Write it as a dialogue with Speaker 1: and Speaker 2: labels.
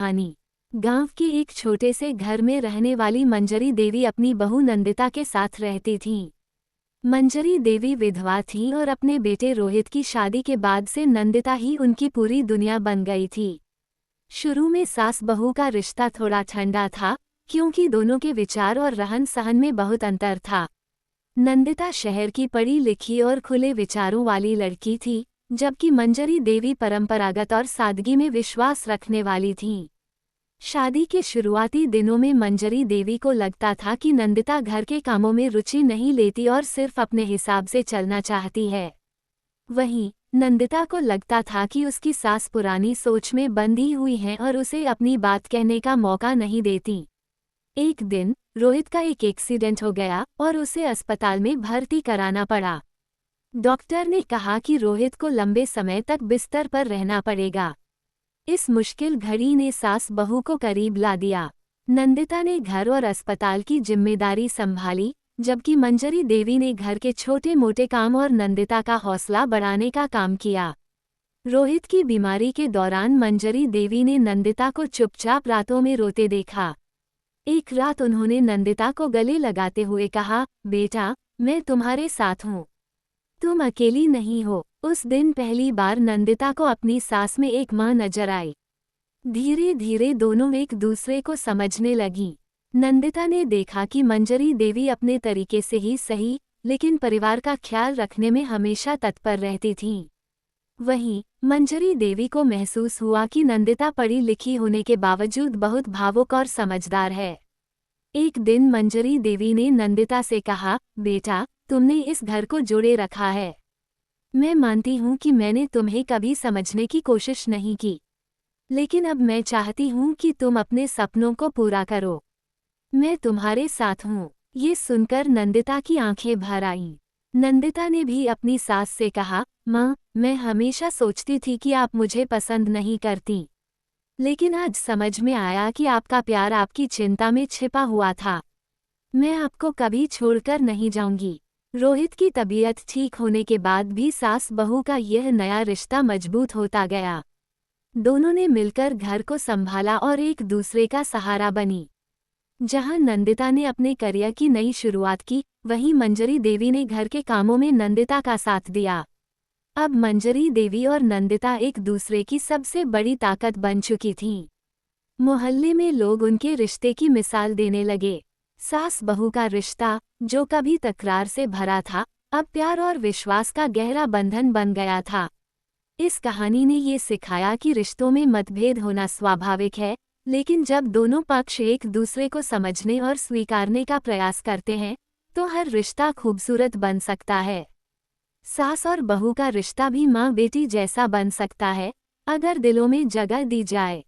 Speaker 1: कहानी। गांव के एक छोटे से घर में रहने वाली मंजरी देवी अपनी बहू नंदिता के साथ रहती थीं। मंजरी देवी विधवा थीं और अपने बेटे रोहित की शादी के बाद से नंदिता ही उनकी पूरी दुनिया बन गई थी। शुरू में सास बहू का रिश्ता थोड़ा ठंडा था, क्योंकि दोनों के विचार और रहन सहन में बहुत अंतर था। नंदिता शहर की पढ़ी लिखी और खुले विचारों वाली लड़की थी, जबकि मंजरी देवी परंपरागत और सादगी में विश्वास रखने वाली थीं। शादी के शुरुआती दिनों में मंजरी देवी को लगता था कि नंदिता घर के कामों में रुचि नहीं लेती और सिर्फ अपने हिसाब से चलना चाहती है। वहीं नंदिता को लगता था कि उसकी सास पुरानी सोच में बंधी हुई हैं और उसे अपनी बात कहने का मौका नहीं देती। एक दिन रोहित का एक एक्सीडेंट हो गया और उसे अस्पताल में भर्ती कराना पड़ा। डॉक्टर ने कहा कि रोहित को लंबे समय तक बिस्तर पर रहना पड़ेगा। इस मुश्किल घड़ी ने सास बहू को करीब ला दिया। नंदिता ने घर और अस्पताल की जिम्मेदारी संभाली, जबकि मंजरी देवी ने घर के छोटे मोटे काम और नंदिता का हौसला बढ़ाने का काम किया। रोहित की बीमारी के दौरान मंजरी देवी ने नंदिता को चुपचाप रातों में रोते देखा। एक रात उन्होंने नंदिता को गले लगाते हुए कहा, बेटा, मैं तुम्हारे साथ हूँ, तुम अकेली नहीं हो। उस दिन पहली बार नंदिता को अपनी सास में एक मां नजर आई। धीरे धीरे दोनों एक दूसरे को समझने लगीं। नंदिता ने देखा कि मंजरी देवी अपने तरीके से ही सही, लेकिन परिवार का ख्याल रखने में हमेशा तत्पर रहती थीं। वहीं मंजरी देवी को महसूस हुआ कि नंदिता पढ़ी लिखी होने के बावजूद बहुत भावुक और समझदार है। एक दिन मंजरी देवी ने नंदिता से कहा, बेटा, तुमने इस घर को जोड़े रखा है। मैं मानती हूँ कि मैंने तुम्हें कभी समझने की कोशिश नहीं की, लेकिन अब मैं चाहती हूँ कि तुम अपने सपनों को पूरा करो। मैं तुम्हारे साथ हूँ। ये सुनकर नंदिता की आंखें भर आईं। नंदिता ने भी अपनी सास से कहा, माँ, मैं हमेशा सोचती थी कि आप मुझे पसंद नहीं करती, लेकिन आज समझ में आया कि आपका प्यार आपकी चिंता में छिपा हुआ था। मैं आपको कभी छोड़कर नहीं जाऊंगी। रोहित की तबीयत ठीक होने के बाद भी सास बहू का यह नया रिश्ता मजबूत होता गया। दोनों ने मिलकर घर को संभाला और एक दूसरे का सहारा बनी। जहां नंदिता ने अपने करियर की नई शुरुआत की, वहीं मंजरी देवी ने घर के कामों में नंदिता का साथ दिया। अब मंजरी देवी और नंदिता एक दूसरे की सबसे बड़ी ताकत बन चुकी थीं। मोहल्ले में लोग उनके रिश्ते की मिसाल देने लगे। सास बहू का रिश्ता, जो कभी तकरार से भरा था, अब प्यार और विश्वास का गहरा बंधन बन गया था। इस कहानी ने ये सिखाया कि रिश्तों में मतभेद होना स्वाभाविक है, लेकिन जब दोनों पक्ष एक दूसरे को समझने और स्वीकारने का प्रयास करते हैं, तो हर रिश्ता खूबसूरत बन सकता है। सास और बहू का रिश्ता भी माँ बेटी जैसा बन सकता है, अगर दिलों में जगह दी जाए।